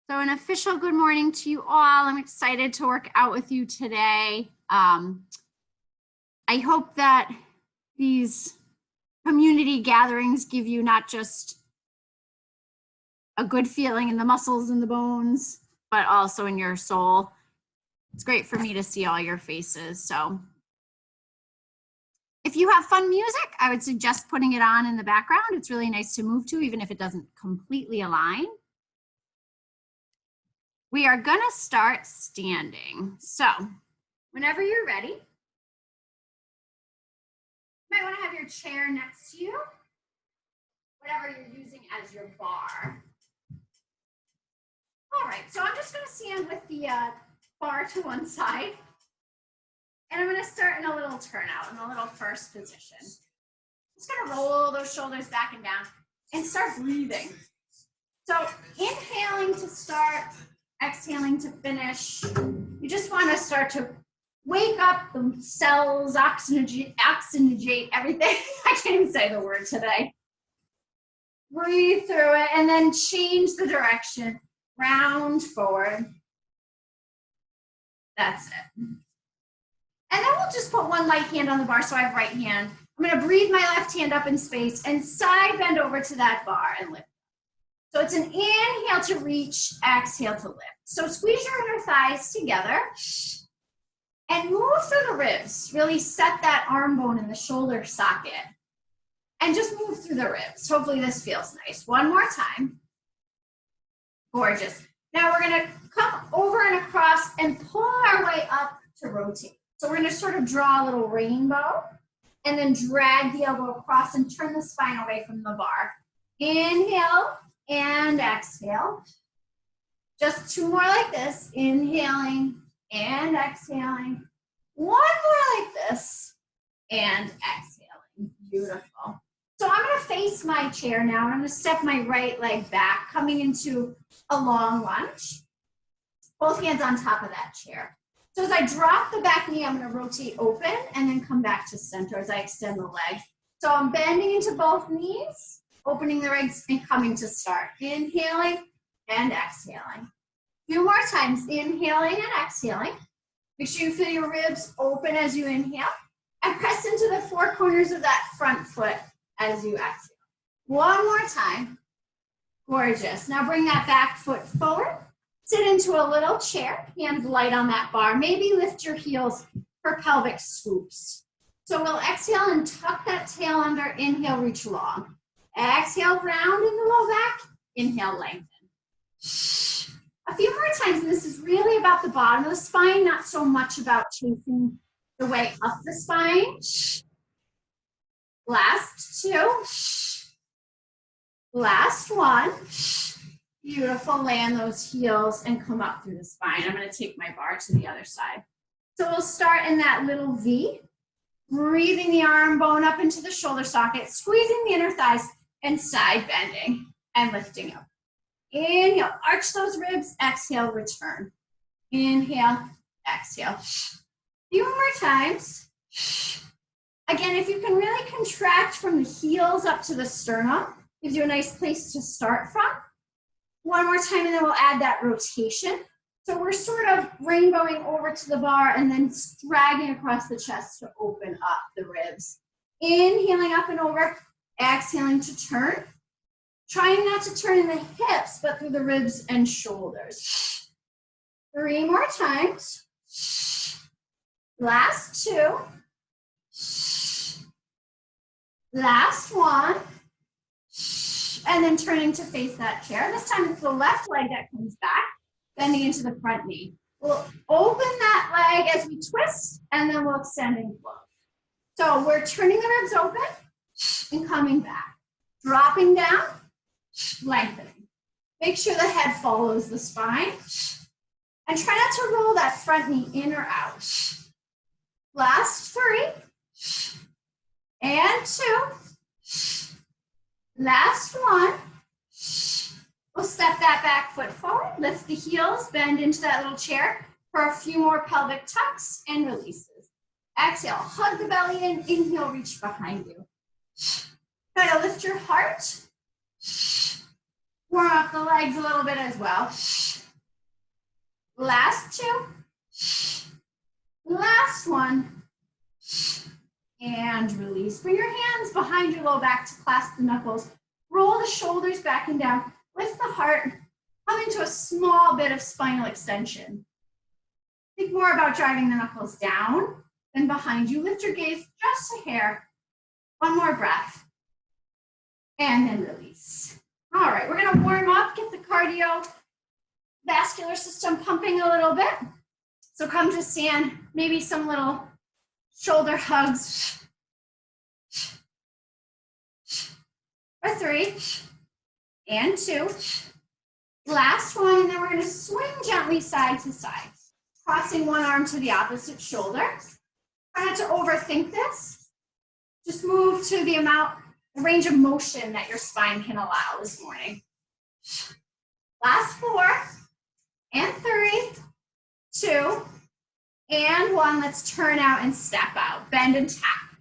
So an official good morning to you all. I'm excited to work out with you today. I hope that these community gatherings give you not just a good feeling in the muscles and the bones, but also in your soul. It's great for me to see all your faces. So if you have fun music, I would suggest putting it on in the background. It's really nice to move to, even if it doesn't completely align. We are gonna start standing. So whenever you're ready, you might wanna have your chair next to you, whatever you're using as your bar. All right, so I'm just gonna stand with the bar to one side, and I'm gonna start in a little turnout, in a little first position. Just gonna roll those shoulders back and down and start breathing. So inhaling to start, exhaling to finish. You just want to start to wake up the cells, oxygenate everything. I can't even say the word today. Breathe through it and then change the direction. Round forward. That's it. And then we'll just put one light hand on the bar, so I have right hand. I'm going to breathe my left hand up in space and side bend over to that bar and lift. So it's an inhale to reach, exhale to lift. So squeeze your inner thighs together and move through the ribs. Really set that arm bone in the shoulder socket and just move through the ribs. Hopefully this feels nice. One more time. Gorgeous. Now we're gonna come over and across and pull our way up to rotate. So we're gonna sort of draw a little rainbow and then drag the elbow across and turn the spine away from the bar. Inhale and exhale. Just two more like this. Inhaling and exhaling. One more like this and exhaling. Beautiful. So I'm going to face my chair now, and I'm going to step my right leg back, coming into a long lunge. Both hands on top of that chair. So as I drop the back knee, I'm going to rotate open and then come back to center as I extend the leg. So I'm bending into both knees, opening the legs and coming to start. Inhaling and exhaling. A few more times, inhaling and exhaling. Make sure you feel your ribs open as you inhale and press into the four corners of that front foot as you exhale. One more time. Gorgeous. Now bring that back foot forward. Sit into a little chair, hands light on that bar. Maybe lift your heels for pelvic scoops. So we'll exhale and tuck that tail under. Inhale, reach long. Exhale, round in the low back. Inhale, lengthen. A few more times, and this is really about the bottom of the spine, not so much about chasing the way up the spine. Last two. Last one. Beautiful. Land those heels and come up through the spine. I'm going to take my bar to the other side. So we'll start in that little V, breathing the arm bone up into the shoulder socket, squeezing the inner thighs, and side bending and lifting up. Inhale, arch those ribs, exhale, return. Inhale, exhale. A few more times. Again, if you can really contract from the heels up to the sternum, gives you a nice place to start from. One more time, and then we'll add that rotation. So we're sort of rainbowing over to the bar and then dragging across the chest to open up the ribs. Inhaling up and over, exhaling to turn. Trying not to turn in the hips, but through the ribs and shoulders. Three more times. Last two. Last one. And then turning to face that chair. This time it's the left leg that comes back, bending into the front knee. We'll open that leg as we twist, and then we'll extend and close. So we're turning the ribs open and coming back. Dropping down. Lengthening. Make sure the head follows the spine. And try not to roll that front knee in or out. Last three. And two. Last one. We'll step that back foot forward. Lift the heels. Bend into that little chair for a few more pelvic tucks and releases. Exhale. Hug the belly in. Inhale. Reach behind you. Try to lift your heart. Warm up the legs a little bit as well. Last two. Last one. And release. Bring your hands behind your low back to clasp the knuckles. Roll the shoulders back and down. Lift the heart. Come into a small bit of spinal extension. Think more about driving the knuckles down than behind you. Lift your gaze just a hair. One more breath. And then release. All right, we're gonna warm up, get the cardiovascular system pumping a little bit. So come to stand, maybe some little shoulder hugs. For 3 and 2. Last one, and then we're gonna swing gently side to side. Crossing one arm to the opposite shoulder. Try not to overthink this. Just move to the range of motion that your spine can allow this morning. Last 4 and 3, 2, and 1. Let's turn out and step out. Bend and tap.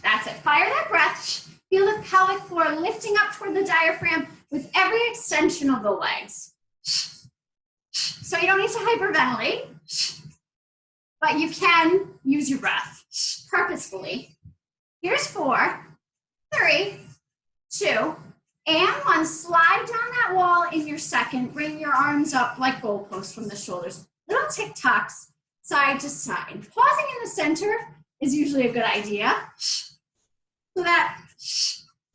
That's it. Fire that breath. Feel the pelvic floor lifting up toward the diaphragm with every extension of the legs. So you don't need to hyperventilate, but you can use your breath purposefully. Here's 4, 3, 2, and 1. Slide down that wall in your second. Bring your arms up like goalposts from the shoulders. Little tick-tocks side to side. Pausing in the center is usually a good idea so that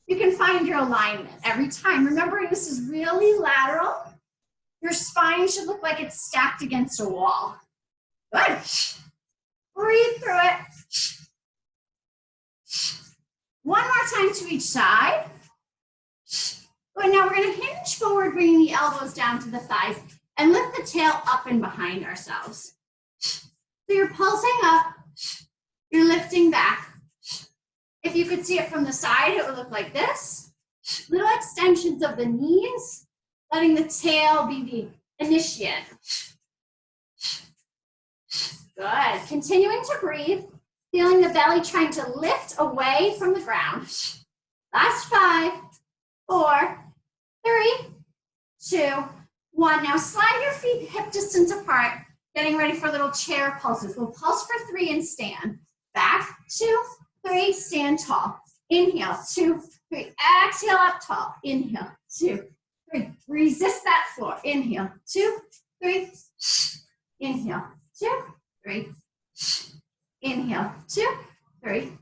you can find your alignment every time. Remembering this is really lateral. Your spine should look like it's stacked against a wall. Good. Breathe through it. One more time to each side. Good. Now we're going to hinge forward, bringing the elbows down to the thighs, and lift the tail up and behind ourselves. So you're pulsing up, you're lifting back. If you could see it from the side, it would look like this. Little extensions of the knees, letting the tail be the initiate. Good. Continuing to breathe, feeling the belly trying to lift away from the ground. Last 5, 4, 3, 2, 1. Now slide your feet hip distance apart, getting ready for little chair pulses. We'll pulse for 3 and stand. Back, 2, 3, stand tall. Inhale, 2, 3. Exhale up tall. Inhale, 2, 3. Resist that floor. Inhale, 2, 3. Inhale, 2, 3. Inhale, 2, 3.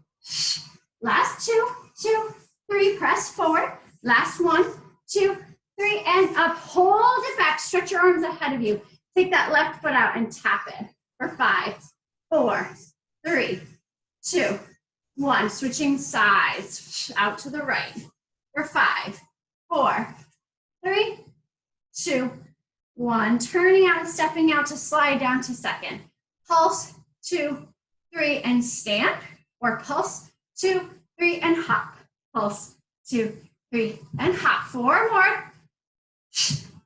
Last 2, 2, 3. Press forward. Last 1, 2, 3, and up. Hold it back. Stretch your arms ahead of you. Take that left foot out and tap it. For 5, 4, 3, 2, 1. Switching sides out to the right. For 5, 4, 3, 2, 1. Turning out and stepping out to slide down to second. Pulse, 2, 3, and stand. Or pulse, 2, 3, and hop. Pulse, 2, 3, and hop. 4 more.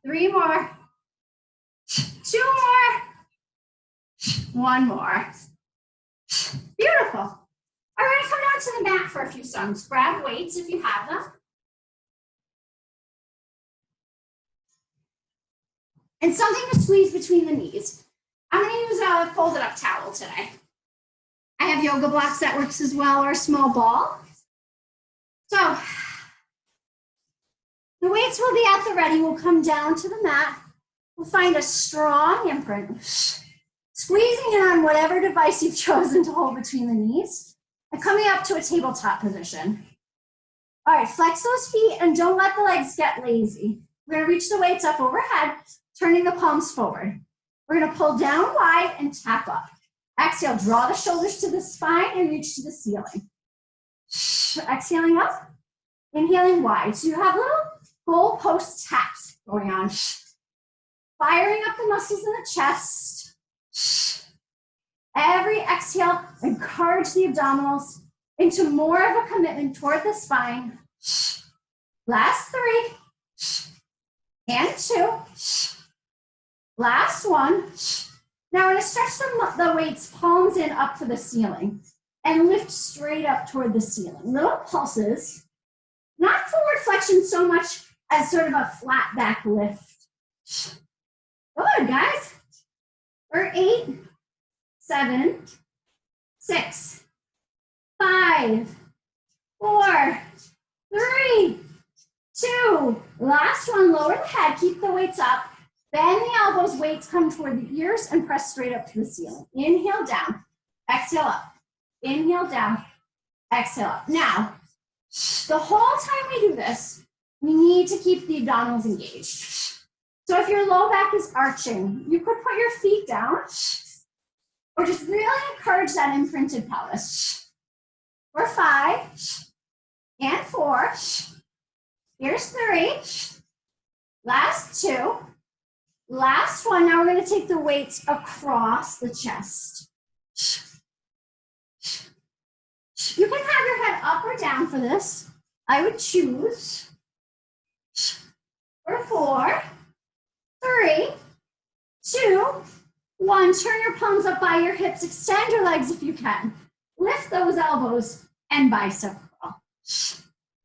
3 more. 2 more. 1 more. Beautiful. All right, we're going to come down to the mat for a few songs. Grab weights if you have them. And something to squeeze between the knees. I'm going to use a folded up towel today. I have yoga blocks that works as well, or a small ball. So the weights will be at the ready. We'll come down to the mat. We'll find a strong imprint. Squeezing in on whatever device you've chosen to hold between the knees. And coming up to a tabletop position. All right, flex those feet and don't let the legs get lazy. We're going to reach the weights up overhead, turning the palms forward. We're going to pull down wide and tap up. Exhale, draw the shoulders to the spine and reach to the ceiling. Exhaling up, inhaling wide. So you have little goalpost taps going on. Firing up the muscles in the chest. Every exhale, encourage the abdominals into more of a commitment toward the spine. Last 3 and 2. Last 1. Now we're going to stretch the weights, palms in up to the ceiling and lift straight up toward the ceiling. Little pulses, not forward flexion so much as sort of a flat back lift. Good, guys. For 8, 7, 6, 5, 4, 3, 2. Last one, lower the head, keep the weights up. Bend the elbows, weights come toward the ears and press straight up to the ceiling. Inhale down, exhale up. Inhale down, exhale up. Now, the whole time we do this, we need to keep the abdominals engaged. So if your low back is arching, you could put your feet down or just really encourage that imprinted pelvis. For 5 and 4. Here's 3. Last 2. Last one. Now we're going to take the weights across the chest. You can have your head up or down for this. I would choose for 4, 3, 2, 1. Turn your palms up by your hips. Extend your legs if you can. Lift those elbows and bicep curl.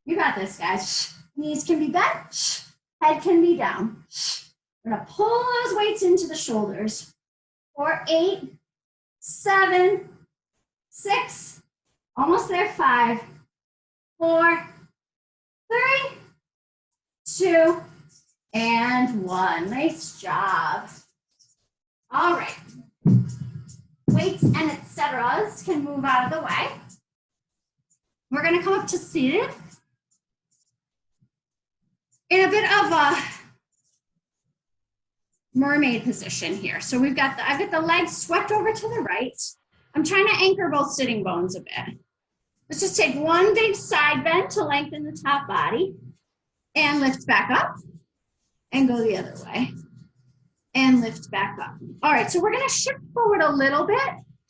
You got this, guys. Knees can be bent. Head can be down. We're going to pull those weights into the shoulders. For 8, 7, 6, almost there, 5, 4, 3, 2, and 1. Nice job. All right. Weights and et ceteras can move out of the way. We're going to come up to seated in a bit of a mermaid position here. So I've got the legs swept over to the right. I'm trying to anchor both sitting bones a bit. Let's just take one big side bend to lengthen the top body and lift back up and go the other way and lift back up. All right, so we're going to shift forward a little bit,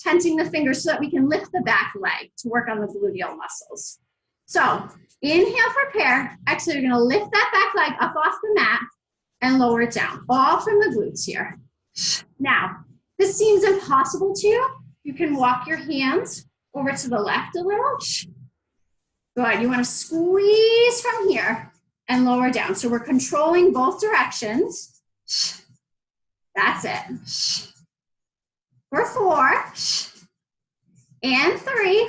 tensing the fingers so that we can lift the back leg to work on the gluteal muscles. So inhale, prepare. Exhale, you're going to lift that back leg up off the mat and lower it down, all from the glutes here. Now, this seems impossible to you. You can walk your hands over to the left a little. Good. You want to squeeze from here and lower down. So we're controlling both directions. That's it. For 4 and 3.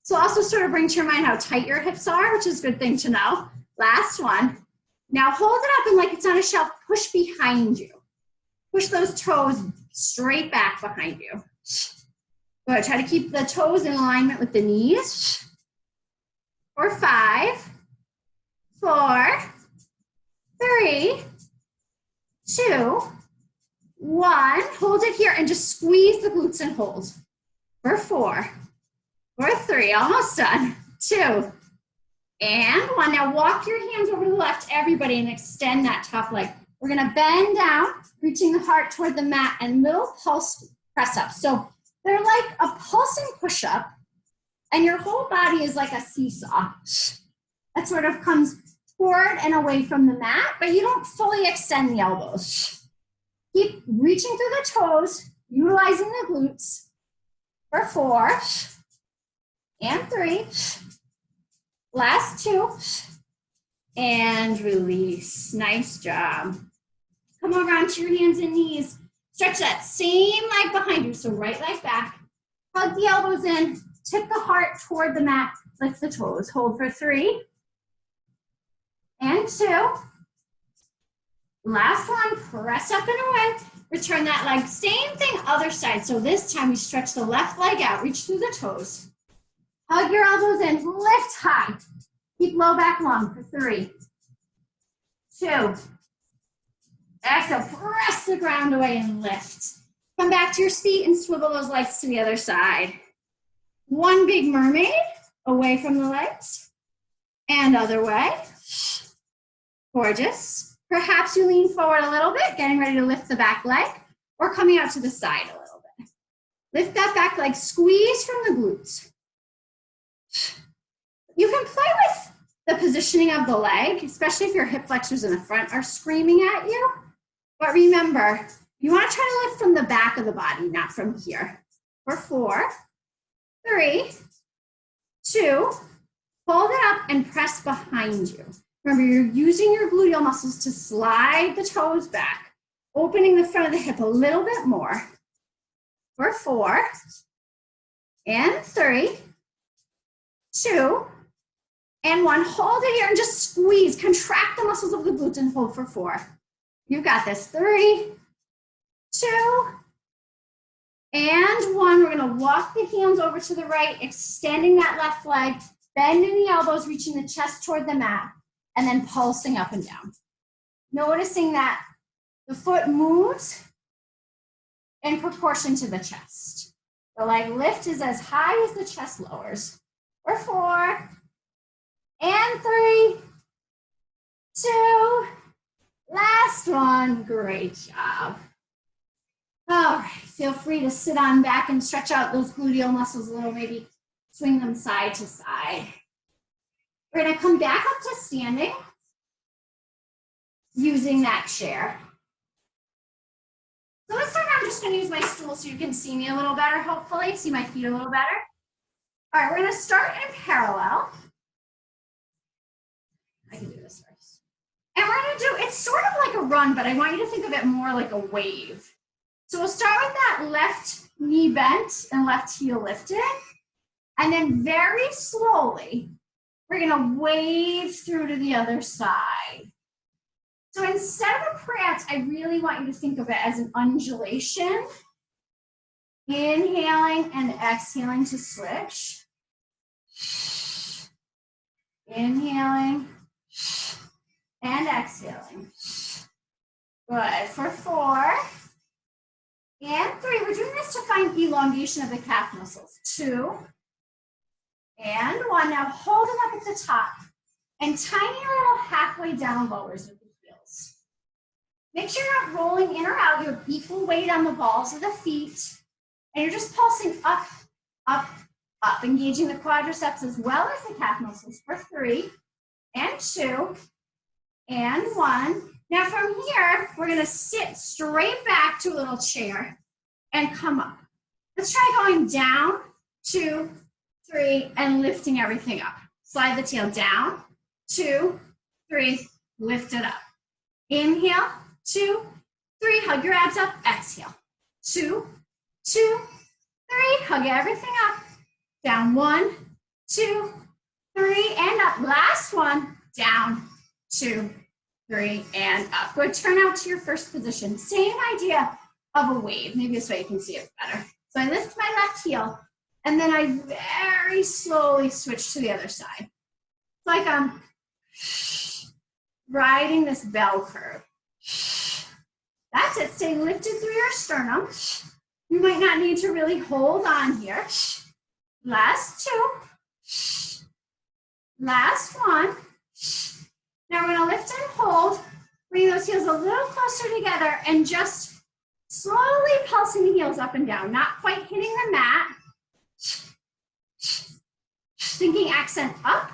So also sort of bring to your mind how tight your hips are, which is a good thing to know. Last one. Now hold it up and like it's on a shelf, push behind you. Push those toes straight back behind you. Good. Try to keep the toes in alignment with the knees. For 5, 4, 3, 2, 1. Hold it here and just squeeze the glutes and hold. For 4, for 3, almost done. 2, and 1. Now walk your hands over to the left, everybody, and extend that top leg. We're gonna bend down, reaching the heart toward the mat, and little pulse press up. So they're like a pulsing push-up, and your whole body is like a seesaw. That sort of comes toward and away from the mat, but you don't fully extend the elbows. Keep reaching through the toes, utilizing the glutes. For 4 and 3. Last 2. And release. Nice job. Come over onto your hands and knees. Stretch that same leg behind you. So right leg back. Hug the elbows in. Tip the heart toward the mat. Lift the toes. Hold for 3 and 2. Last one. Press up and away. Return that leg. Same thing, other side. So this time we stretch the left leg out. Reach through the toes. Hug your elbows in. Lift high. Keep low back long for 3, 2. Exhale. Press the ground away and lift. Come back to your feet and swivel those legs to the other side. One big mermaid away from the legs and other way. Gorgeous. Perhaps you lean forward a little bit, getting ready to lift the back leg, or coming out to the side a little bit. Lift that back leg, squeeze from the glutes. You can play with the positioning of the leg, especially if your hip flexors in the front are screaming at you. But remember, you want to try to lift from the back of the body, not from here. For 4, 3, 2, hold it up and press behind you. Remember, you're using your gluteal muscles to slide the toes back, opening the front of the hip a little bit more. For 4, and 3, 2, and 1. Hold it here and just squeeze. Contract the muscles of the glutes and hold for 4. You've got this. 3, 2, and 1. We're going to walk the hands over to the right, extending that left leg, bending the elbows, reaching the chest toward the mat, and then pulsing up and down. Noticing that the foot moves in proportion to the chest. The leg lift is as high as the chest lowers. For 4, and 3, 2, last one. Great job. All right, feel free to sit on back and stretch out those gluteal muscles a little, maybe swing them side to side. We're gonna come back up to standing using that chair. So this time I'm just gonna use my stool so you can see me a little better, hopefully, see my feet a little better. All right, we're gonna start in parallel. I can do this first. And we're gonna do, it's sort of like a run, but I want you to think of it more like a wave. So we'll start with that left knee bent and left heel lifted. And then very slowly, we're gonna wave through to the other side. So instead of a prance, I really want you to think of it as an undulation. Inhaling and exhaling to switch. Inhaling and exhaling. Good. For 4 and 3, we're doing this to find elongation of the calf muscles. 2 and 1. Now hold it up at the top and tiny little halfway down lowers with the heels. Make sure you're not rolling in or out. You have equal weight on the balls of the feet. And you're just pulsing up, up, up, engaging the quadriceps as well as the calf muscles. For 3 and 2 and 1. Now from here, we're gonna sit straight back to a little chair and come up. Let's try going down, 2, 3, and lifting everything up. Slide the tail down, 2, 3, lift it up. Inhale, 2, 3, hug your abs up, exhale. 2, 2, 3, hug everything up. Down, 1, 2, 3, and up. Last one, down, 2, 3, and up. Go turn out to your first position. Same idea of a wave. Maybe this way you can see it better. So I lift my left heel, and then I very slowly switch to the other side. It's like I'm riding this bell curve. That's it. Stay lifted through your sternum. You might not need to really hold on here. Last 2. Last 1. Now we're gonna lift and hold, bring those heels a little closer together and just slowly pulsing the heels up and down, not quite hitting the mat. Thinking accent up,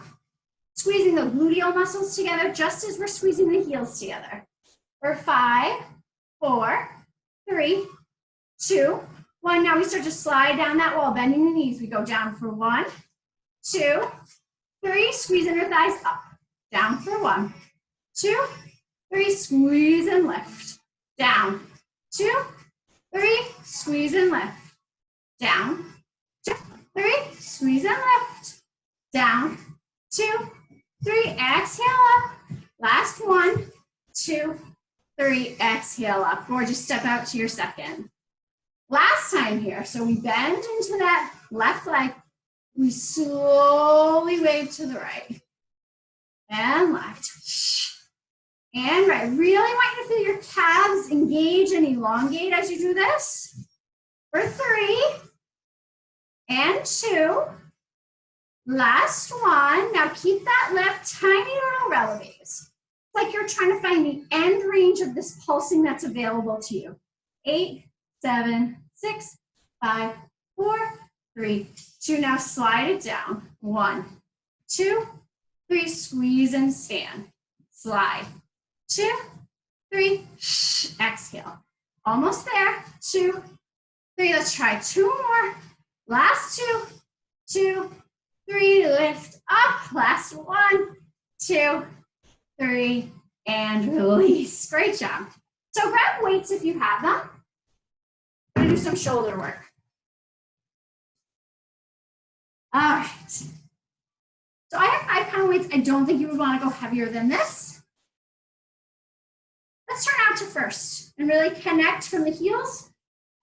squeezing the gluteal muscles together just as we're squeezing the heels together. For 5, 4, 3, 2, 1. Now we start to slide down that wall, bending the knees. We go down for 1, 2, 3, squeeze inner thighs up. Down for 1, 2, 3, squeeze and lift. Down, 2, 3, squeeze and lift. Down, 2, 3, squeeze and lift. Down, 2, 3, exhale up. Last 1, 2, 3, exhale up. Or just step out to your second. Last time here, so we bend into that left leg. We slowly wave to the right. And left. And right. Really want you to feel your calves engage and elongate as you do this. For 3 and 2. Last 1. Now keep that lift, tiny little releves. It's like you're trying to find the end range of this pulsing that's available to you. 8, 7, 6, 5, 4, 3, 2. Now slide it down. 1, 2, 3, squeeze and stand. Slide. 2, 3, exhale. Almost there. 2, 3. Let's try 2 more. Last 2, 2, 3, lift up. Last 1, 2, 3, and release. Great job. So grab weights if you have them. We're gonna do some shoulder work. All right. So I have 5-pound weights. I don't think you would want to go heavier than this. Let's turn out to first and really connect from the heels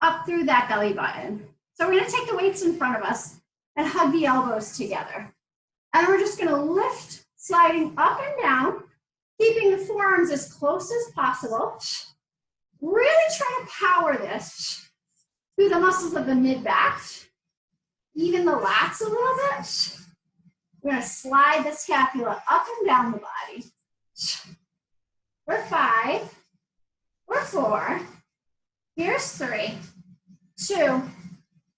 up through that belly button. So we're going to take the weights in front of us and hug the elbows together. And we're just going to lift, sliding up and down, keeping the forearms as close as possible. Really try to power this through the muscles of the mid-back, even the lats a little bit. We're going to slide the scapula up and down the body. We're 5, we're 4, here's 3, 2,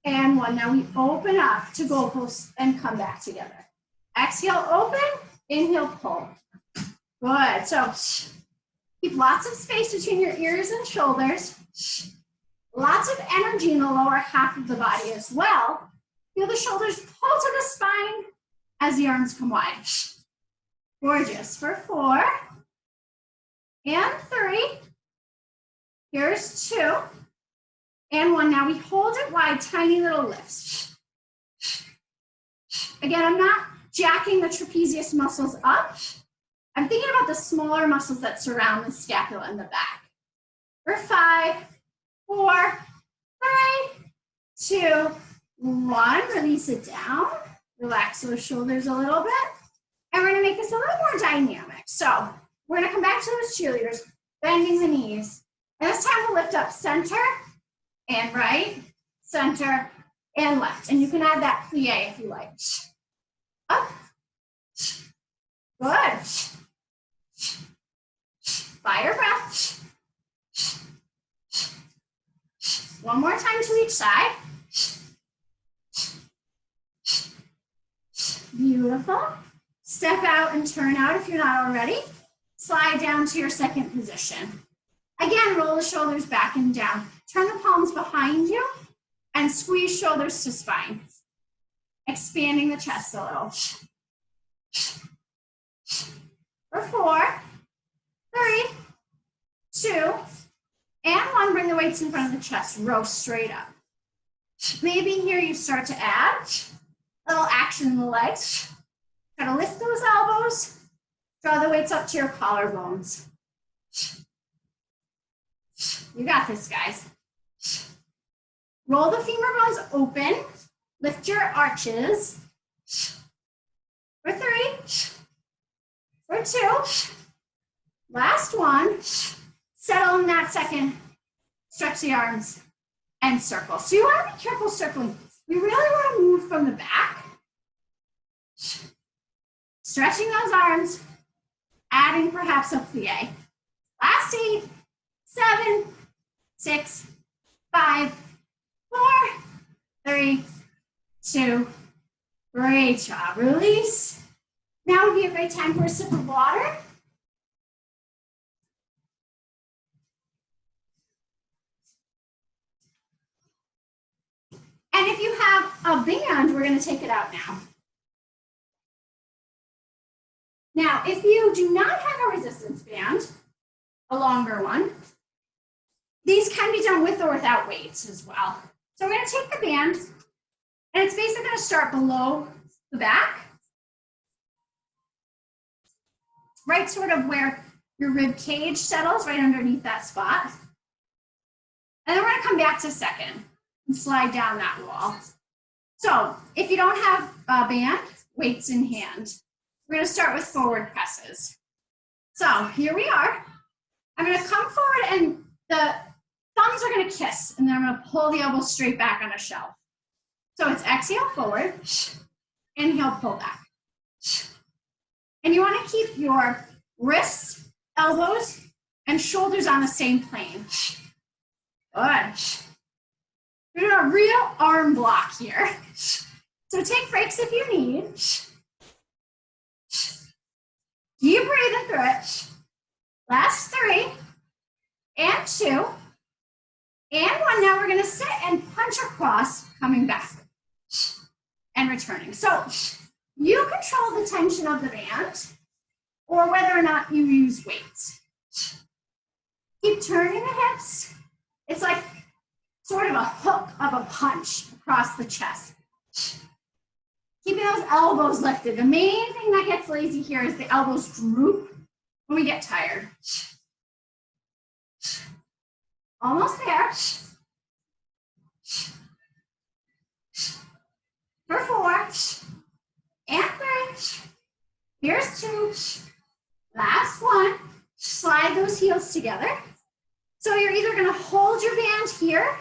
and 1. Now we open up to goalposts and come back together. Exhale, open, inhale, pull. Good, so keep lots of space between your ears and shoulders. Lots of energy in the lower half of the body as well. Feel the shoulders pull to the spine as the arms come wide. Gorgeous, for 4, and 3, here's 2, and 1. Now we hold it wide, tiny little lifts. Again, I'm not jacking the trapezius muscles up. I'm thinking about the smaller muscles that surround the scapula in the back. For 5, 4, 3, 2, 1. Release it down. Relax those shoulders a little bit. And we're gonna make this a little more dynamic. So we're gonna come back to those cheerleaders, bending the knees. And this time we'll lift up center and right, center and left. And you can add that plie if you like. Up. Good. Fire breath. One more time to each side. Beautiful. Step out and turn out if you're not already. Slide down to your second position. Again, roll the shoulders back and down. Turn the palms behind you and squeeze shoulders to spine. Expanding the chest a little. For 4, 3, 2, and 1. Bring the weights in front of the chest. Row straight up. Maybe here you start to add a little action in the legs. Try to lift those elbows. Draw the weights up to your collarbones. You got this, guys. Roll the femur bones open. Lift your arches. For 3, for 2. Last one. Settle in that second. Stretch the arms and circle. So you want to be careful circling. We really want to move from the back. Stretching those arms, adding perhaps a plie. Last 8, 7, 6, 5, 4, 3, 2. Great job. Release. Now would be a great time for a sip of water. And if you have a band, we're going to take it out now. Now, if you do not have a resistance band, a longer one, these can be done with or without weights as well. So we're going to take the band, and it's basically going to start below the back, right sort of where your rib cage settles, right underneath that spot. And then we're going to come back to second and slide down that wall. So if you don't have a band, weights in hand. We're going to start with forward presses. So here we are. I'm going to come forward and the thumbs are going to kiss, and then I'm going to pull the elbows straight back on a shelf. So it's exhale forward, inhale pull back. And you want to keep your wrists, elbows, and shoulders on the same plane. Good. We're doing a real arm block here. So take breaks if you need. Keep breathing through it. Last 3, and 2, and 1. Now we're going to sit and punch across, coming back and returning. So you control the tension of the band. or whether or not you use weights. Keep turning the hips. It's like sort of a hook of a punch across the chest. Keeping those elbows lifted. The main thing that gets lazy here is the elbows droop when we get tired. Almost there. For 4 and 3. Here's 2. Last 1. Slide those heels together. So you're either going to hold your band here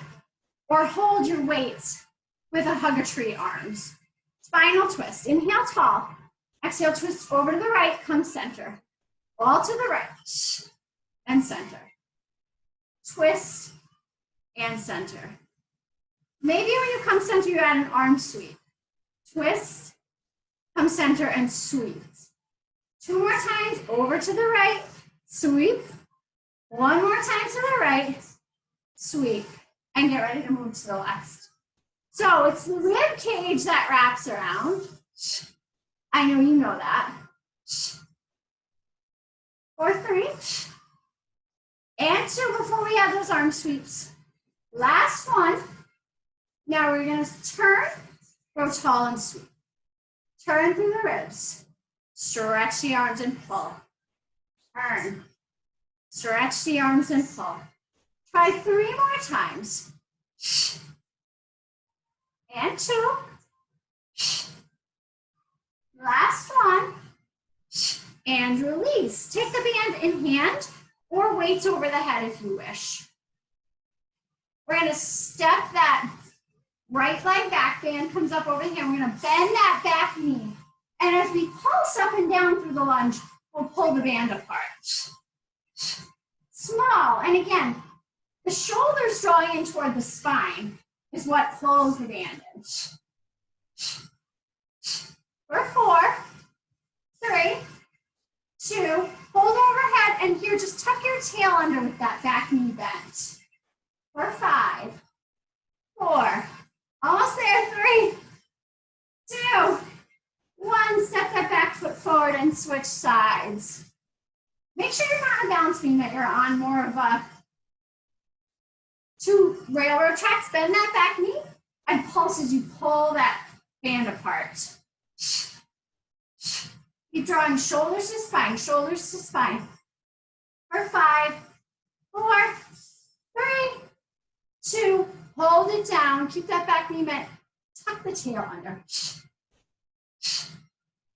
or hold your weights with a hug a tree arms. Spinal twist. Inhale tall. Exhale, twist over to the right, come center. All to the right and center. Twist and center. Maybe when you come center, you add an arm sweep. Twist, come center, and sweep. 2 more times, over to the right, sweep. 1 more time to the right, sweep. And get ready to move to the left. So it's the rib cage that wraps around. I know you know that. For 3. And 2 before we have those arm sweeps. Last 1. Now we're going to turn, go tall and sweep. Turn through the ribs. Stretch the arms and pull. Turn. Stretch the arms and pull. Try 3 more times. And 2. Last 1. And release. Take the band in hand or weights over the head if you wish. We're going to step that right leg back, band comes up over here. We're going to bend that back knee. And as we pulse up and down through the lunge, we'll pull the band apart. Small. And again, the shoulders drawing in toward the spine is what pulls the band in. For 4, 3, 2, hold overhead, and here, just tuck your tail under with that back knee bent. For 5, 4, almost there, 3, 2, 1, step that back foot forward and switch sides. Make sure you're not on a balance beam, that you're on more of a 2 railroad tracks. Bend that back knee and pulse as you pull that band apart. Keep drawing shoulders to spine, shoulders to spine. For 5, 4, 3, 2, hold it down. Keep that back knee bent. Tuck the tail under.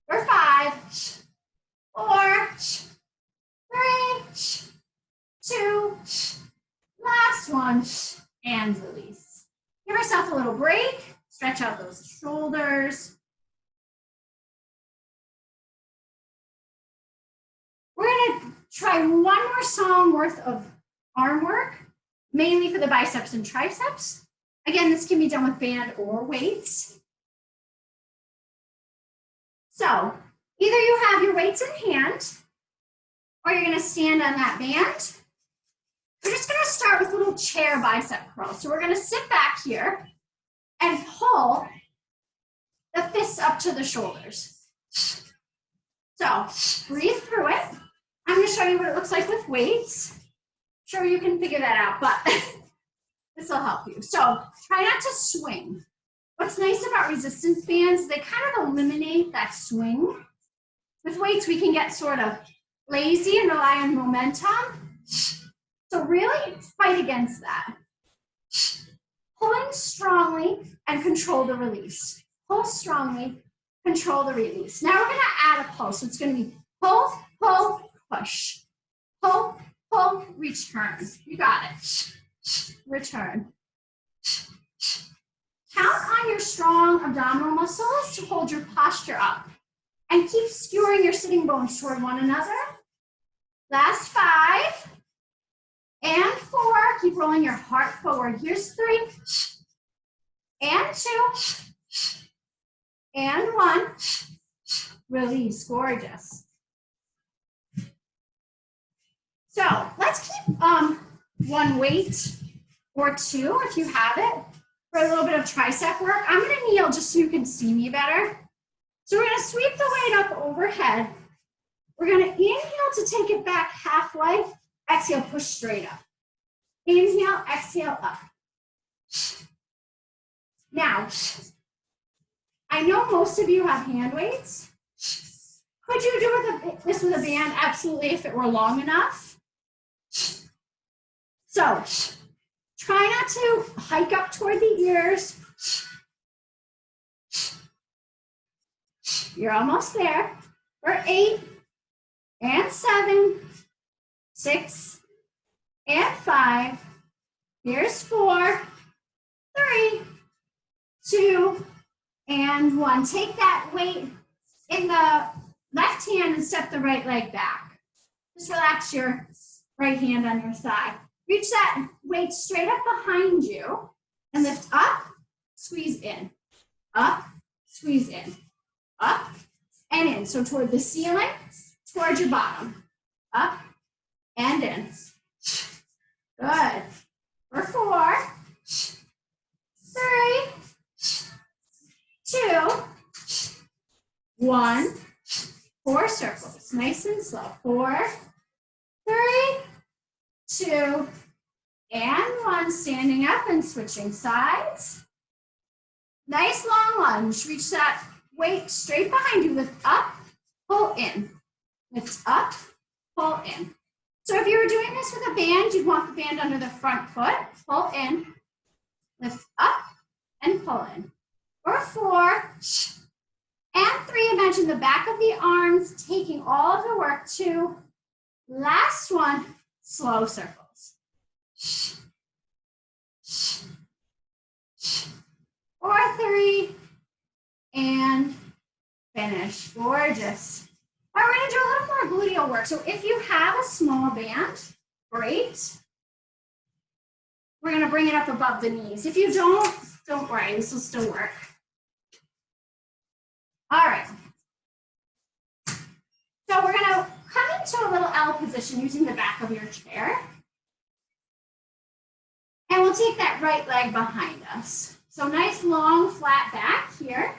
For 5, 4, 3, 2, last 1, and release. Give yourself a little break. Stretch out those shoulders. We're going to try 1 more song worth of arm work, mainly for the biceps and triceps. Again, this can be done with band or weights. So either you have your weights in hand, or you're going to stand on that band. We're just going to start with little chair bicep curls. So we're going to sit back here and pull the fists up to the shoulders. So breathe through it. I'm going to show you what it looks like with weights. I'm sure you can figure that out, but this will help you. So try not to swing. What's nice about resistance bands, they kind of eliminate that swing. With weights, we can get sort of lazy and rely on momentum. So really fight against that. Pulling strongly and control the release. Pull strongly, control the release. Now we're going to add a pull. So it's going to be pull, pull, push. Pull, pull, return. You got it. Return. Count on your strong abdominal muscles to hold your posture up. And keep skewering your sitting bones toward one another. Last 5. And 4. Keep rolling your heart forward. Here's 3. And 2. And 1. Release. Gorgeous. So let's keep 1 weight or 2 if you have it for a little bit of tricep work. I'm going to kneel just so you can see me better. So we're going to sweep the weight up overhead. We're going to inhale to take it back halfway. Exhale, push straight up. Inhale, exhale, up. Now, I know most of you have hand weights. Could you do this with a band? Absolutely, if it were long enough. So, try not to hike up toward the ears. You're almost there. For 8 and 7, 6 and 5. Here's 4, 3, 2, and 1. Take that weight in the left hand and step the right leg back. Just relax your right hand on your thigh. Reach that weight straight up behind you and lift up, squeeze in, up, squeeze in, up, and in. So toward the ceiling, toward your bottom, up and in. Good. For 4, 3, 2, 1. 4 circles, nice and slow. 4, 3, 2, and 1. Standing up and switching sides. Nice long lunge. Reach that weight straight behind you. Lift up, pull in. Lift up, pull in. So if you were doing this with a band, you'd want the band under the front foot. Pull in, lift up, and pull in. Or 4 and 3. Imagine the back of the arms taking all of the work. 2. Last one, slow circles. Or 3 and finish. Gorgeous. All right, we're going to do a little more gluteal work. So if you have a small band, great. We're going to bring it up above the knees. If you don't worry, this will still work. All right. So we're going to come into a little L position using the back of your chair. And we'll take that right leg behind us. So nice long flat back here.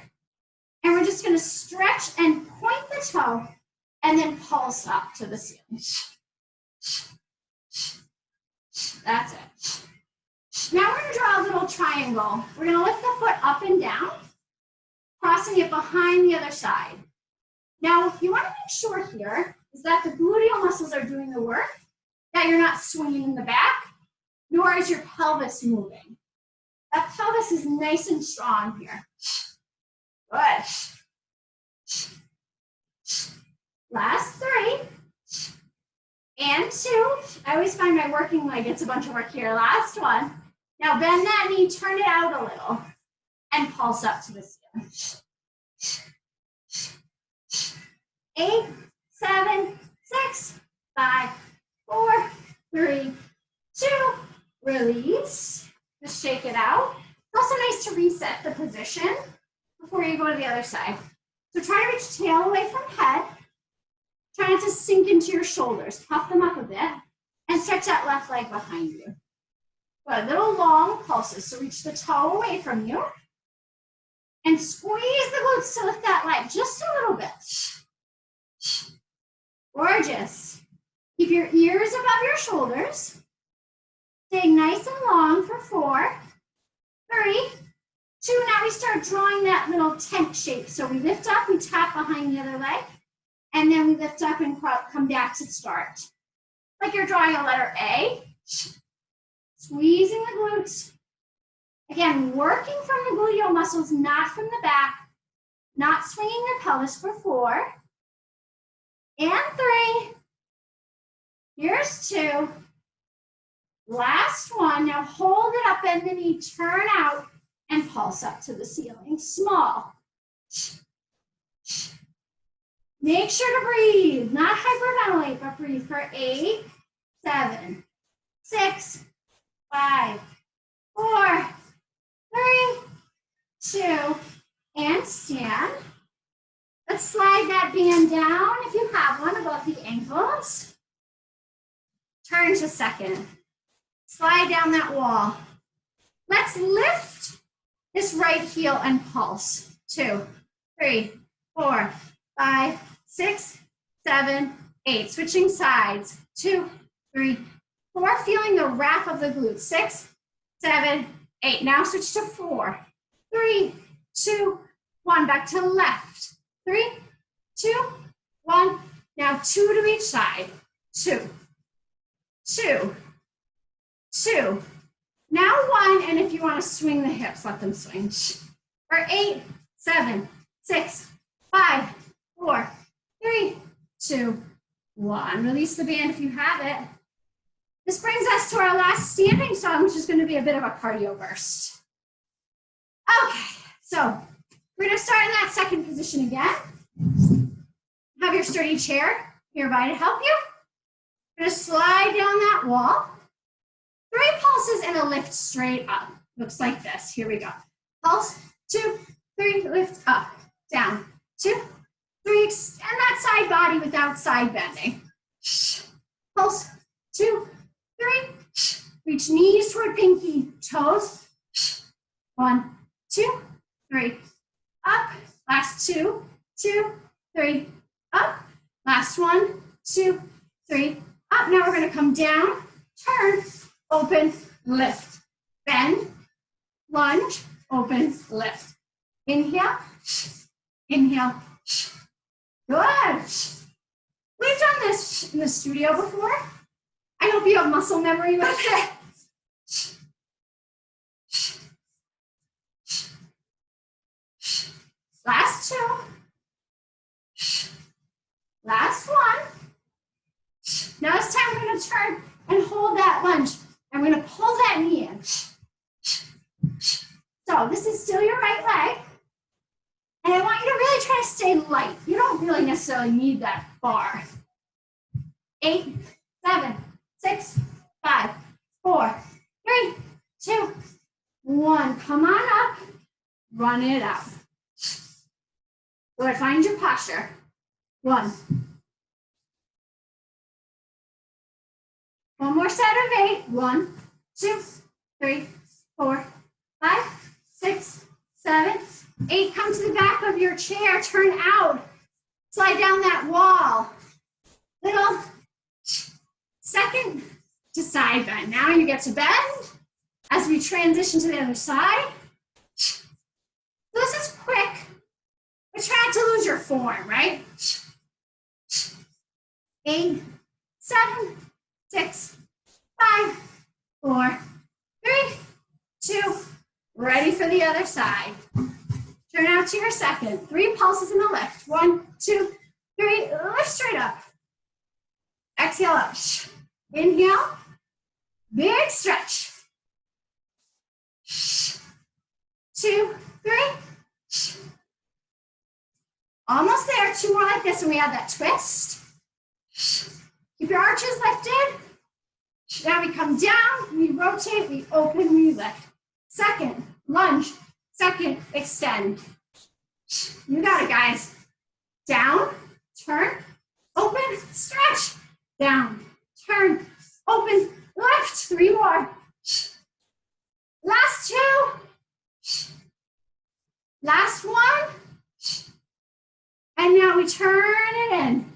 And we're just going to stretch and point the toe and then pulse up to the ceiling. That's it. Now we're going to draw a little triangle. We're going to lift the foot up and down, crossing it behind the other side. Now, you want to make sure here is that the gluteal muscles are doing the work, that you're not swinging in the back, nor is your pelvis moving. That pelvis is nice and strong here. Good. Last 3 and 2. I always find my working leg gets a bunch of work here. Last 1. Now bend that knee, turn it out a little, and pulse up to the ceiling. 8, 7, 6, 5, 4, 3, 2. Release. Just shake it out. It's also nice to reset the position before you go to the other side. So try to reach tail away from head. Try not to sink into your shoulders. Puff them up a bit and stretch that left leg behind you. Good. Little long pulses. So reach the toe away from you and squeeze the glutes to lift that leg just a little bit. Gorgeous. Keep your ears above your shoulders. Staying nice and long for 4, 3, 2. Now we start drawing that little tent shape. So we lift up, we tap behind the other leg, and then we lift up and come back to start. Like you're drawing a letter A. Squeezing the glutes. Again, working from the gluteal muscles, not from the back. Not swinging the pelvis for 4 and 3. Here's 2. Last 1. Now hold it up, bend the knee, turn out, and pulse up to the ceiling. Small. Make sure to breathe, not hyperventilate, but breathe for 8, 7, 6, 5, 4, 3, 2, and stand. Let's slide that band down if you have one above the ankles. Turn to second. Slide down that wall. Let's lift this right heel and pulse. 2, 3, 4, 5, 6, 7, 8. Switching sides. 2, 3, 4. Feeling the wrap of the glutes. 6, 7, 8. Now switch to 4, 3, 2, 1. Back to left. 3, 2, 1. Now 2 to each side. 2, 2, 2. Now 1, and if you want to swing the hips, let them swing. For 8, 7, 6, 5, 4, 3, 2, 1. Release the band if you have it. This brings us to our last standing song, which is going to be a bit of a cardio burst. Okay, so we're going to start in that second position again. Have your sturdy chair nearby to help you. We're going to slide down that wall. 3 pulses and a lift straight up. Looks like this. Here we go. Pulse, 2, 3, lift up, down, 2, 3, extend that side body without side bending. Pulse, 2, 3, reach knees toward pinky toes. 1, 2, 3, up. Last 2, 2, 3, up. Last 1, 2, 3, up. Now we're going to come down, turn, open, lift, bend, lunge, open, lift. Inhale, inhale. Good. We've done this in the studio before. I hope you have muscle memory with it. Last 2. Last 1. Now it's time we're going to turn and hold that lunge. I'm going to pull that knee in. So this is still your right leg. And I want you to really try to stay light. You don't really necessarily need that bar. 8, 7, 6, 5, 4, 3, 2, 1. Come on up. Run it out. Good. Find your posture. 1. One more set of 8. 1, 2, 3, 4, 5, 6, 7, 8. Come to the back of your chair. Turn out. Slide down that wall. Little second to side bend. Now you get to bend as we transition to the other side. This is quick, but try not to lose your form, right? 8, 7, 6, 5, 4, 3, 2. Ready for the other side. Turn out to your second. 3 pulses in the lift. 1, 2, 3. Lift straight up. Exhale up. Inhale. Big stretch. 2, 3. Almost there. 2 more like this, and we add that twist. Keep your arches lifted. Now we come down, we rotate, we open, we lift. Second, lunge. Second, extend. You got it, guys. Down, turn, open, stretch. Down, turn, open, lift. 3 more. Last 2. Last 1. And now we turn it in.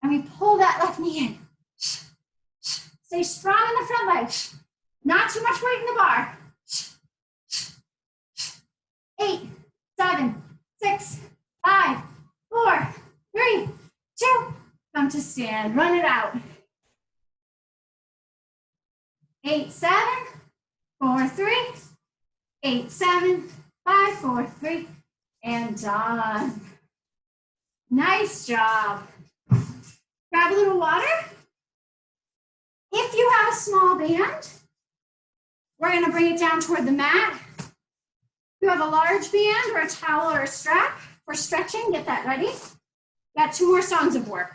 And we pull that left knee in. Stay strong in the front leg. Not too much weight in the bar. 8, 7, 6, 5, 4, 3, 2. Come to stand. Run it out. 8, 7, 4, 3. 8, 7, 5, 4, 3. And done. Nice job. Grab a little water. If you have a small band, we're going to bring it down toward the mat. If you have a large band or a towel or a strap for stretching, get that ready. Got 2 more songs of work.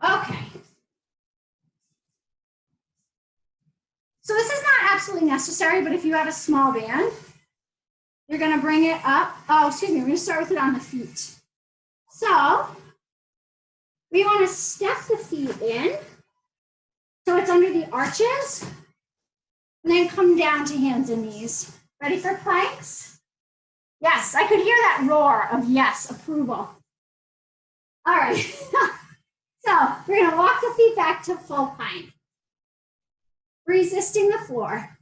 Okay. So this is not absolutely necessary, but if you have a small band, you're going to bring it up. Oh, excuse me, we're going to start with it on the feet. So we want to step the feet in so it's under the arches, and then come down to hands and knees. Ready for planks? Yes, I could hear that roar of yes, approval. All right. So we're going to walk the feet back to full plank. Resisting the floor.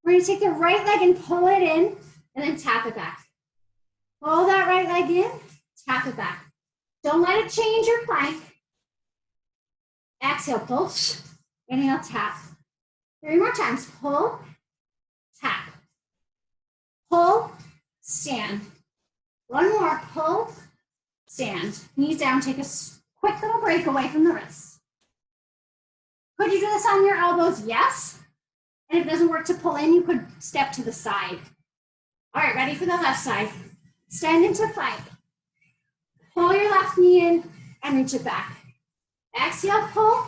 We're going to take the right leg and pull it in and then tap it back. Pull that right leg in, tap it back. Don't let it change your plank. Exhale, pull. Inhale, tap. 3 more times. Pull, tap. Pull, stand. 1 more. Pull, stand. Knees down. Take a quick little break away from the wrists. Could you do this on your elbows? Yes. And if it doesn't work to pull in, you could step to the side. All right, ready for the left side. Stand into plank. Pull your left knee in and reach it back. Exhale, pull.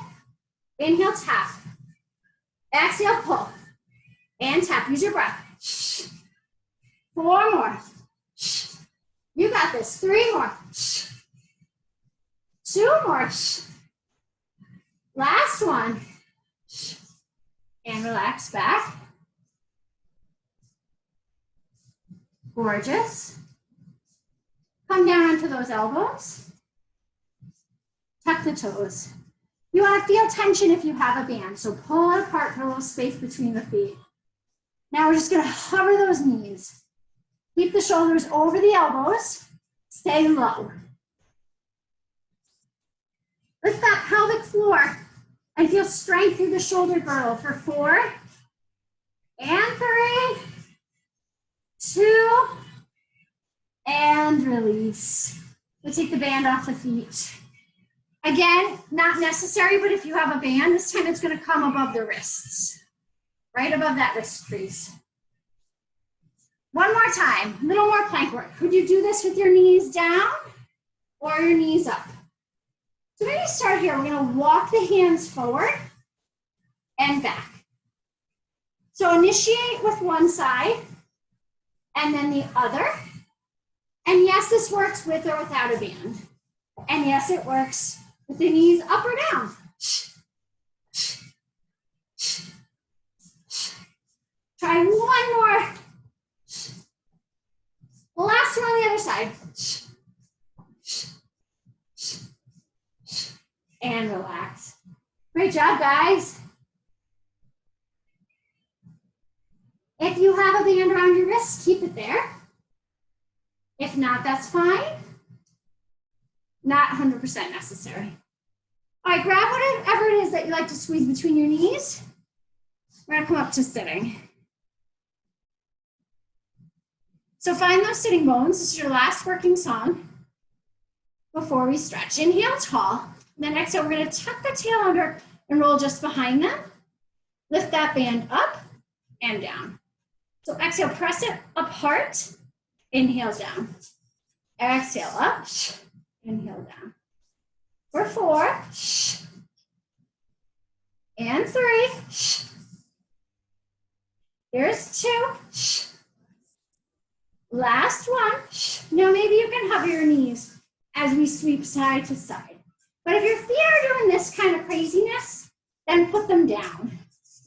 Inhale, tap. Exhale, pull. And tap. Use your breath. 4 more. You got this. 3 more. 2 more. Last one. And relax back. Gorgeous. Come down onto those elbows. Tuck the toes. You want to feel tension if you have a band, so pull it apart for a little space between the feet. Now we're just going to hover those knees. Keep the shoulders over the elbows. Stay low. Lift that pelvic floor and feel strength through the shoulder girdle for 4 and 3, 2, and release. We'll take the band off the feet. Again, not necessary, but if you have a band, this time it's going to come above the wrists, right above that wrist crease. 1 more time, a little more plank work. Could you do this with your knees down or your knees up? So maybe start here. We're going to walk the hands forward and back. So initiate with one side and then the other. And yes, this works with or without a band. And yes, it works with the knees up or down. Try 1 more. Last one on the other side. And relax. Great job, guys. If you have a band around your wrist, keep it there. If not, that's fine. Not 100% necessary. All right, grab whatever it is that you like to squeeze between your knees. We're gonna come up to sitting. So find those sitting bones. This is your last working song before we stretch. Inhale tall, and then exhale, we're gonna tuck the tail under and roll just behind them. Lift that band up and down. So exhale, press it apart, inhale down. Exhale up, inhale down. For 4, and 3. Here's 2. Last one. Now maybe you can hover your knees as we sweep side to side. But if your feet are doing this kind of craziness, then put them down.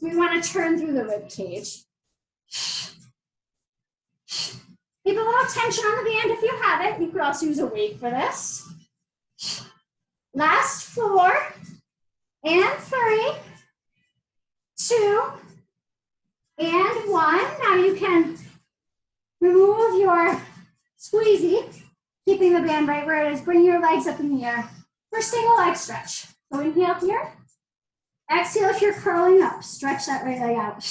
We want to turn through the rib cage. Keep a little tension on the band if you have it. You could also use a weight for this. Last 4 and 3, 2, and 1. Now you can remove your squeezy, keeping the band right where it is. Bring your legs up in the air for single leg stretch. So inhale here. Exhale if you're curling up. Stretch that right leg out.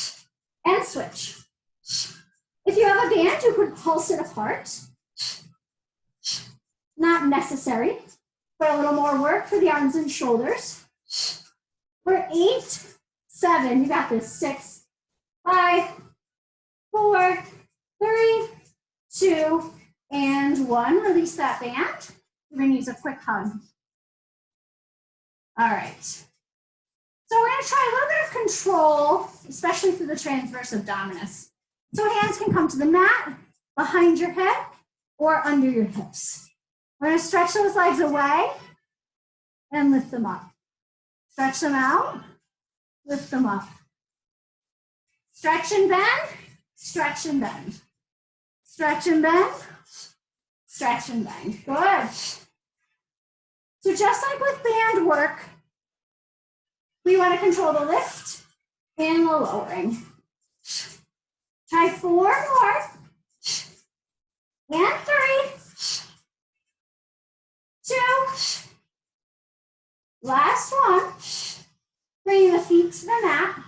And switch. If you have a band, you could pulse it apart. Not necessary, but a little more work for the arms and shoulders. For 8, 7, you got this. 6, 5, 4, 3, 2, and 1. Release that band. We're going to use a quick hug. All right. So we're going to try a little bit of control, especially through the transverse abdominis. So hands can come to the mat, behind your head, or under your hips. We're going to stretch those legs away and lift them up. Stretch them out, lift them up. Stretch and bend, stretch and bend. Stretch and bend. Stretch and bend. Good. So just like with band work, we want to control the lift and the lowering. Try 4 more. And 3. 2. Last one. Bring the feet to the mat.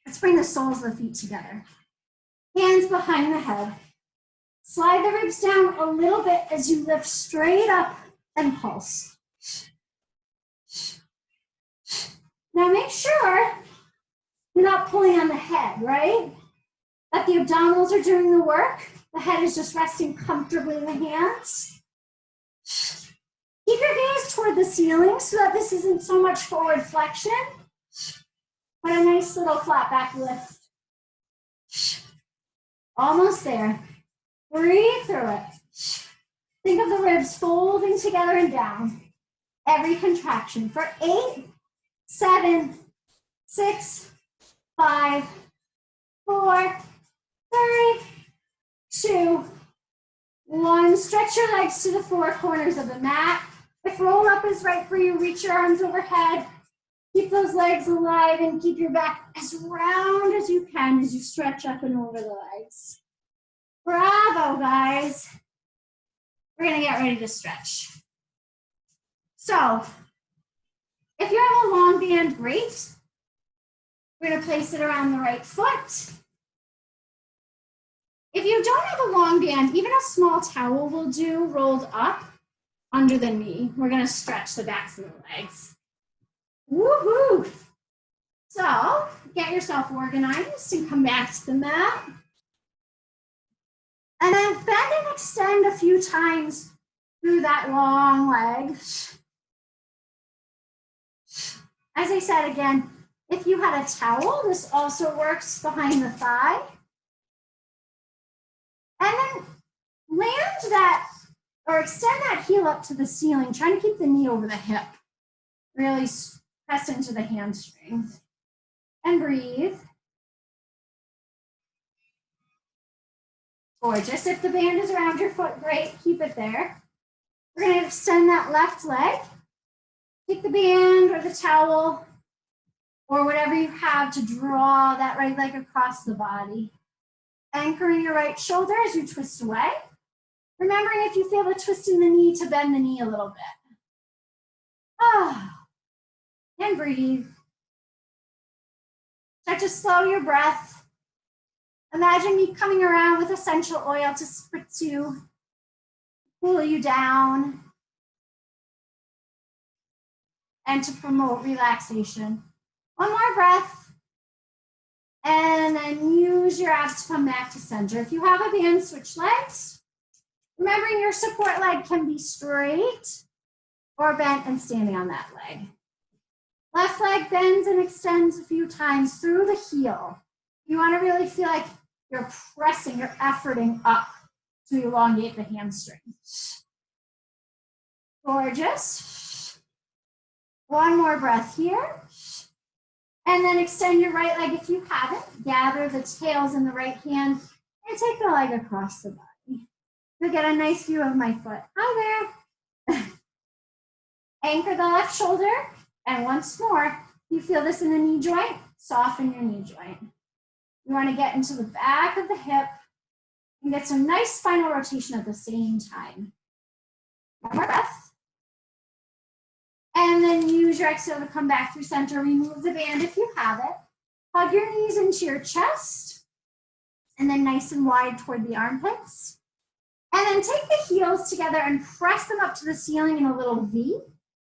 Let's bring the soles of the feet together. Hands behind the head. Slide the ribs down a little bit as you lift straight up and pulse. Now make sure you're not pulling on the head, right? That the abdominals are doing the work. The head is just resting comfortably in the hands. Keep your gaze toward the ceiling so that this isn't so much forward flexion, but a nice little flat back lift. Almost there. Breathe through it. Think of the ribs folding together and down. Every contraction for 8, 7, 6, 5, 4, 3, 2, 1. Stretch your legs to the 4 corners of the mat. If roll up is right for you, reach your arms overhead. Keep those legs alive and keep your back as round as you can as you stretch up and over the legs. Bravo, guys. We're gonna get ready to stretch. So, if you have a long band, great. We're gonna place it around the right foot. If you don't have a long band, even a small towel will do, rolled up under the knee. We're gonna stretch the backs of the legs. Woohoo! So, get yourself organized and come back to the mat. And then bend and extend a few times through that long leg. As I said again, if you had a towel, this also works behind the thigh. And then land that, or extend that heel up to the ceiling, trying to keep the knee over the hip. Really press into the hamstring. And breathe. Gorgeous. If the band is around your foot, great, keep it there. We're going to extend that left leg. Take the band or the towel or whatever you have to draw that right leg across the body. Anchoring your right shoulder as you twist away. Remembering if you feel the twist in the knee to bend the knee a little bit. And breathe. Start to slow your breath. Imagine me coming around with essential oil to spritz you, cool you down, and to promote relaxation. One more breath, and then use your abs to come back to center. If you have a band, switch legs. Remembering your support leg can be straight or bent and standing on that leg. Left leg bends and extends a few times through the heel. You want to really feel like you're pressing, you're efforting up to elongate the hamstring. Gorgeous. One more breath here. And then extend your right leg if you haven't. Gather the tails in the right hand and take the leg across the body. You'll get a nice view of my foot. Hi there. Anchor the left shoulder. And once more, you feel this in the knee joint, soften your knee joint. You want to get into the back of the hip and get some nice spinal rotation at the same time. One more breath. And then use your exhale to come back through center. Remove the band if you have it. Hug your knees into your chest. And then nice and wide toward the armpits. And then take the heels together and press them up to the ceiling in a little V.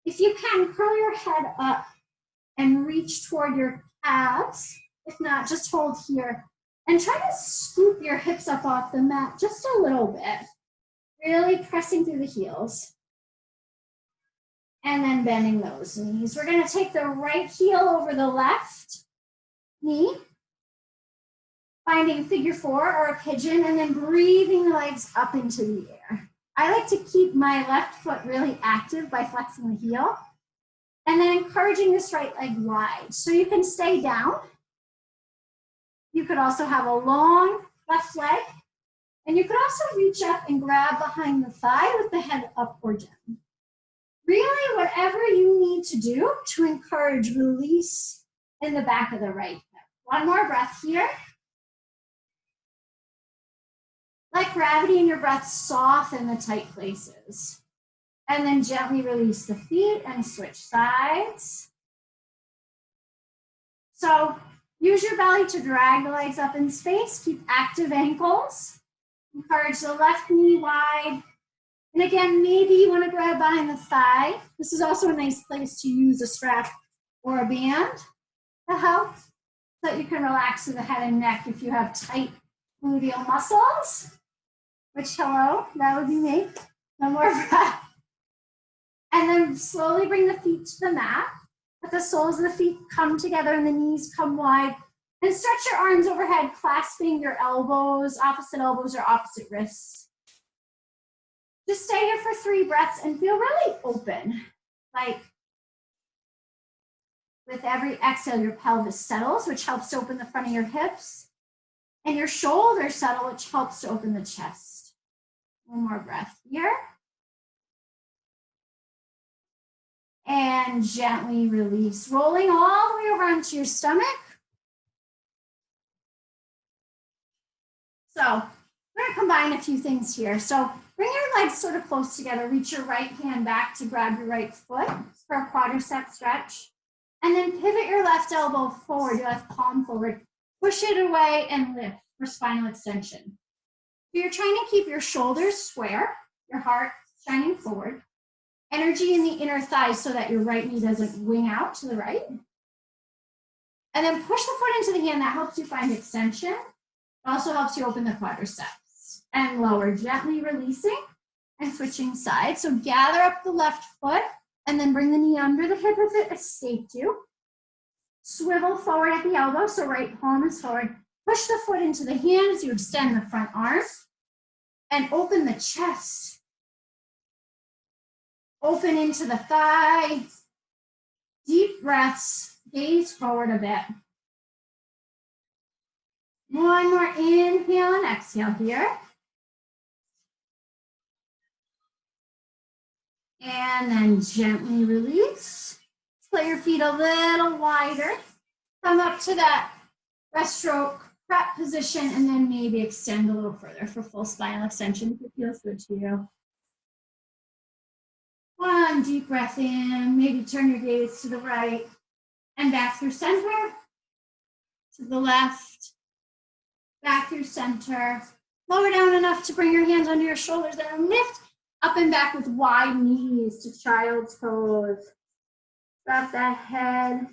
If you can, curl your head up and reach toward your calves. If not, just hold here. And try to scoop your hips up off the mat just a little bit. Really pressing through the heels. And then bending those knees. We're going to take the right heel over the left knee. Finding figure 4 or a pigeon, and then breathing the legs up into the air. I like to keep my left foot really active by flexing the heel. And then encouraging this right leg wide. So you can stay down. You could also have a long left leg And you could also reach up and grab behind the thigh with the head up or down. Really, whatever you need to do to encourage release in the back of the right hip. One more breath here. Let gravity in your breath soften the tight places. And then gently release the feet and switch sides. So use your belly to drag the legs up in space. Keep active ankles. Encourage the left knee wide. And again, maybe you want to grab behind the thigh. This is also a nice place to use a strap or a band to help so that you can relax through the head and neck if you have tight gluteal muscles, which, hello, that would be me. One more breath. And then slowly bring the feet to the mat. Let the soles of the feet come together and the knees come wide. And stretch your arms overhead, clasping your elbows, opposite elbows or opposite wrists. Just stay here for 3 breaths and feel really open. Like with every exhale, your pelvis settles, which helps to open the front of your hips. And your shoulders settle, which helps to open the chest. One more breath here. And gently release, rolling all the way over onto your stomach. So we're going to combine a few things here. So bring your legs sort of close together. Reach your right hand back to grab your right foot for a quadricep stretch. And then pivot your left elbow forward, your left palm forward. Push it away and lift for spinal extension. So you're trying to keep your shoulders square, your heart shining forward. Energy in the inner thighs so that your right knee doesn't wing out to the right. And then push the foot into the hand. That helps you find extension. It also helps you open the quadriceps. And lower, gently releasing and switching sides. So gather up the left foot and then bring the knee under the hip if it escaped you. Swivel forward at the elbow, so right palm is forward. Push the foot into the hand as you extend the front arm. And open the chest. Open into the thigh. Deep breaths. Gaze forward a bit. One more inhale and exhale here. And then gently release. Play your feet a little wider. Come up to that breaststroke prep position and then maybe extend a little further for full spinal extension if it feels good to you. One deep breath in, maybe turn your gaze to the right and back through center, to the left, back through center. Lower down enough to bring your hands under your shoulders and lift up and back with wide knees to child's pose. Drop that head.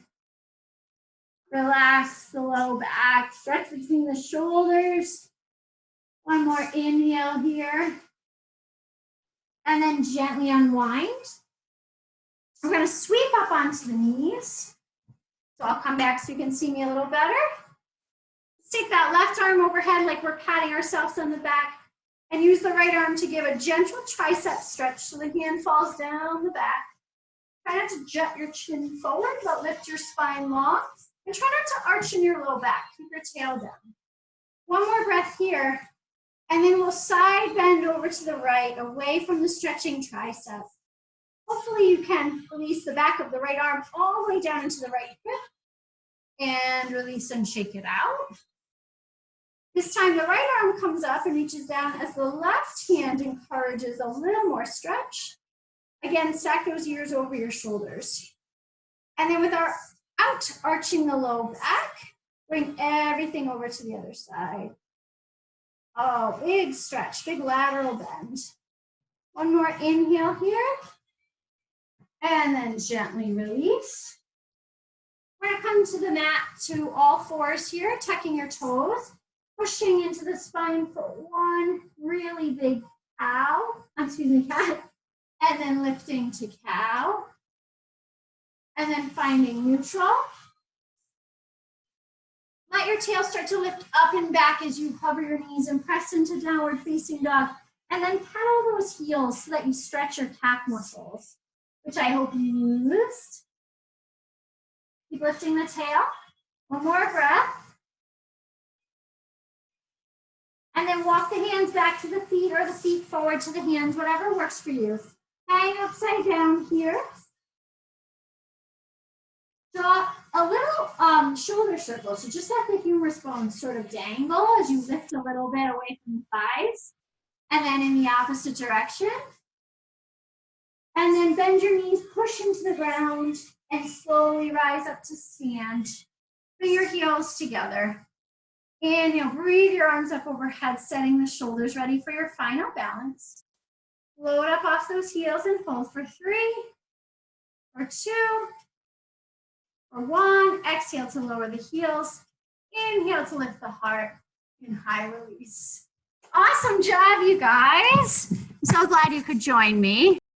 Relax the low back. Stretch between the shoulders. One more inhale here. And then gently unwind. We're going to sweep up onto the knees. So I'll come back so you can see me a little better. Let's take that left arm overhead like we're patting ourselves on the back. And use the right arm to give a gentle tricep stretch so the hand falls down the back. Try not to jet your chin forward, but lift your spine long. And try not to arch in your low back. Keep your tail down. One more breath here. And then we'll side bend over to the right, away from the stretching tricep. Hopefully you can release the back of the right arm all the way down into the right hip. And release and shake it out. This time the right arm comes up and reaches down as the left hand encourages a little more stretch. Again, stack those ears over your shoulders. And then with our out arching the low back, bring everything over to the other side. Oh, big stretch, big lateral bend. One more inhale here. And then gently release. We're going to come to the mat to all fours here, tucking your toes, pushing into the spine for one really big cat, and then lifting to cow. And then finding neutral. Let your tail start to lift up and back as you hover your knees and press into downward facing dog. And then pedal those heels so that you stretch your calf muscles, which I hope you used. Keep lifting the tail. One more breath. And then walk the hands back to the feet or the feet forward to the hands, whatever works for you. Hang upside down here. Draw a little shoulder circle. So just let the humerus bones sort of dangle as you lift a little bit away from the thighs. And then in the opposite direction. And then bend your knees, push into the ground, and slowly rise up to stand. Put your heels together. Inhale, breathe your arms up overhead, setting the shoulders ready for your final balance. Float up off those heels and hold for 3, or 2, or 1. Exhale to lower the heels. Inhale to lift the heart in high release. Awesome job, you guys. I'm so glad you could join me.